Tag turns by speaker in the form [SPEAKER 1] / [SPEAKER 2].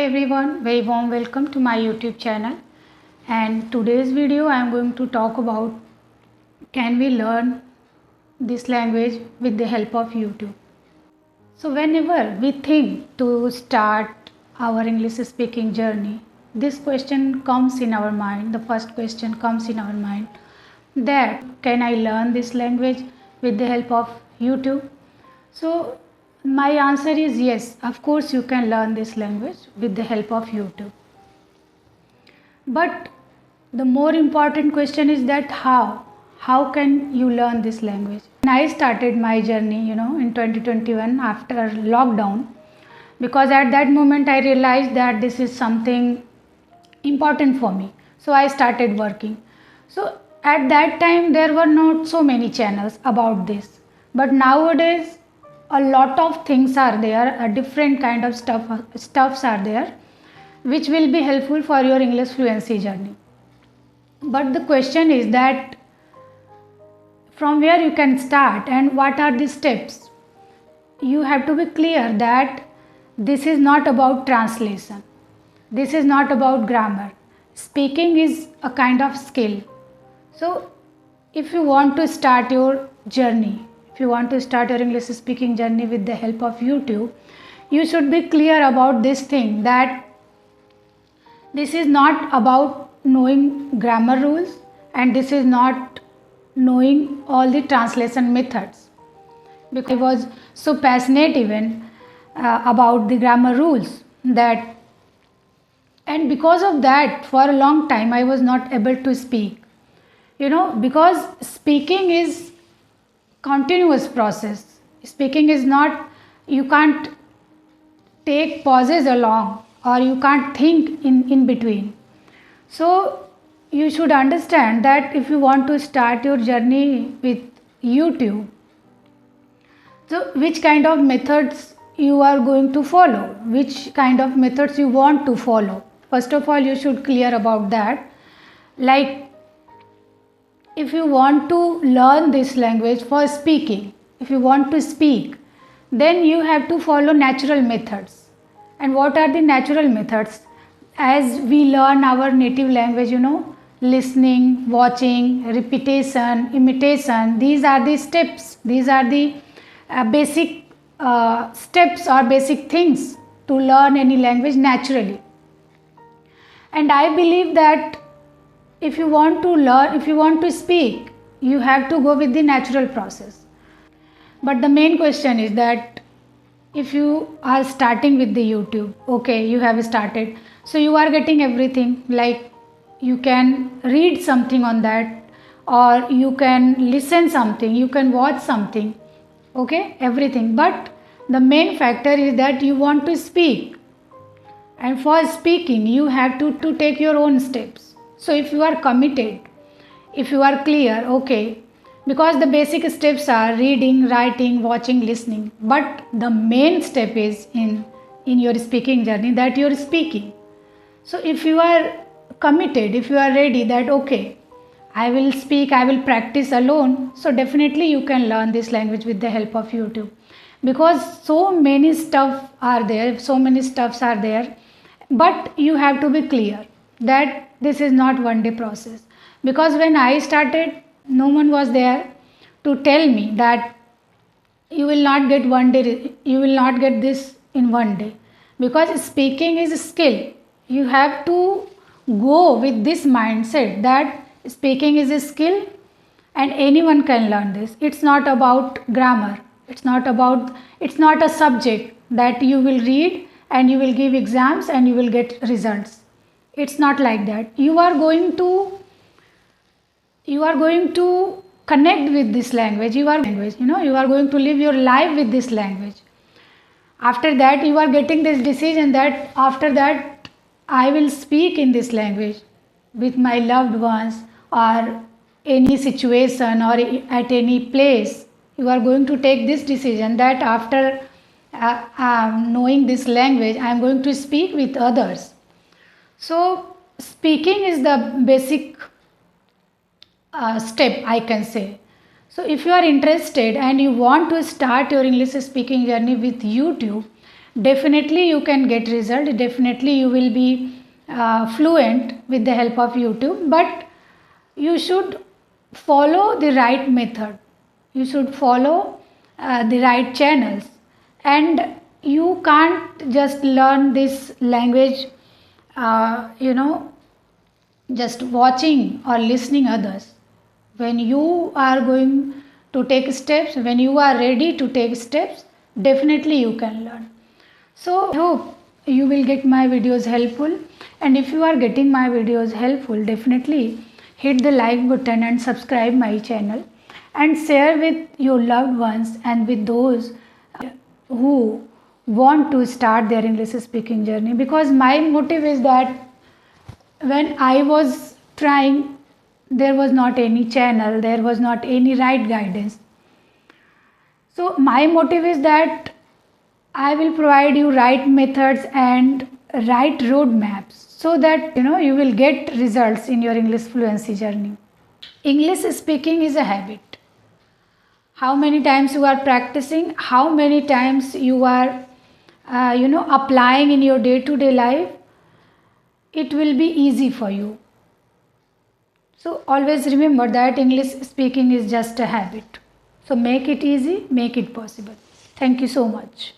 [SPEAKER 1] everyone, very warm welcome to my YouTube channel. And today's video I am going to talk about, can we learn this language with the help of YouTube? So whenever we think to start our English speaking journey, this question comes in our mind. The first question comes in our mind, that can I learn this language with the help of YouTube? So my answer is yes, of course you can learn this language with the help of YouTube. But the more important question is that how can you learn this language? When I started my journey, in 2021 after lockdown, because at that moment I realized that this is something important for me. So I started working. So at that time there were not so many channels about this. But nowadays a lot of things are there, a different kind of stuffs are there, which will be helpful for your English fluency journey. But the question is that from where you can start and what are the steps? You have to be clear that this is not about translation. This is not about grammar. Speaking is a kind of skill. So if you want to start your journey, if you want to start your English speaking journey with the help of YouTube, you should be clear about this thing, that this is not about knowing grammar rules and this is not knowing all the translation methods. Because I was so passionate even about the grammar rules, that and because of that for a long time I was not able to speak. Because speaking is continuous process. Speaking is not, you can't take pauses along or you can't think in between. So you should understand that if you want to start your journey with YouTube, so which kind of methods you are going to follow, which kind of methods you want to follow. First of all, you should clear about that. Like, if you want to learn this language for speaking, if you want to speak, then you have to follow natural methods. And what are the natural methods? As we learn our native language, listening, watching, repetition, imitation, these are the steps. These are the basic steps or basic things to learn any language naturally. And I believe that if you want to learn, if you want to speak, you have to go with the natural process. But the main question is that if you are starting with the YouTube, okay, you have started, so you are getting everything, like you can read something on that, or you can listen something, you can watch something, okay, everything. But the main factor is that you want to speak, and for speaking you have to take your own steps. So if you are committed, if you are clear, okay, because the basic steps are reading, writing, watching, listening, but the main step is in your speaking journey, that you are speaking. So if you are committed, if you are ready that okay, I will speak, I will practice alone, so definitely you can learn this language with the help of YouTube. Because so many stuff are there, so many stuffs are there, but you have to be clear that this is not one day process. Because when I started, no one was there to tell me that you will not get one day, you will not get this in one day. Because speaking is a skill. You have to go with this mindset that speaking is a skill and anyone can learn this. It's not about grammar. It's not a subject that you will read and you will give exams and you will get results. It's not like that. You are going to connect with this language. You are going to live your life with this language. After that, you are getting this decision that after that I will speak in this language with my loved ones, or any situation or at any place. You are going to take this decision that after knowing this language, I am going to speak with others. So speaking is the basic step, I can say. So if you are interested and you want to start your English speaking journey with YouTube, definitely you can get result, definitely you will be fluent with the help of YouTube. But you should follow the right method, you should follow the right channels, and you can't just learn this language just watching or listening others. When you are going to take steps, when you are ready to take steps, definitely you can learn. So I hope you will get my videos helpful, and if you are getting my videos helpful, definitely hit the like button and subscribe my channel, and share with your loved ones and with those who want to start their English speaking journey. Because my motive is that when I was trying, there was not any channel, there was not any right guidance. So my motive is that I will provide you right methods and right roadmaps, so that you will get results in your English fluency journey. English speaking is a habit. How many times you are practicing, how many times you are applying in your day-to-day life, it will be easy for you. So always remember that English speaking is just a habit. So make it easy, make it possible. Thank you so much.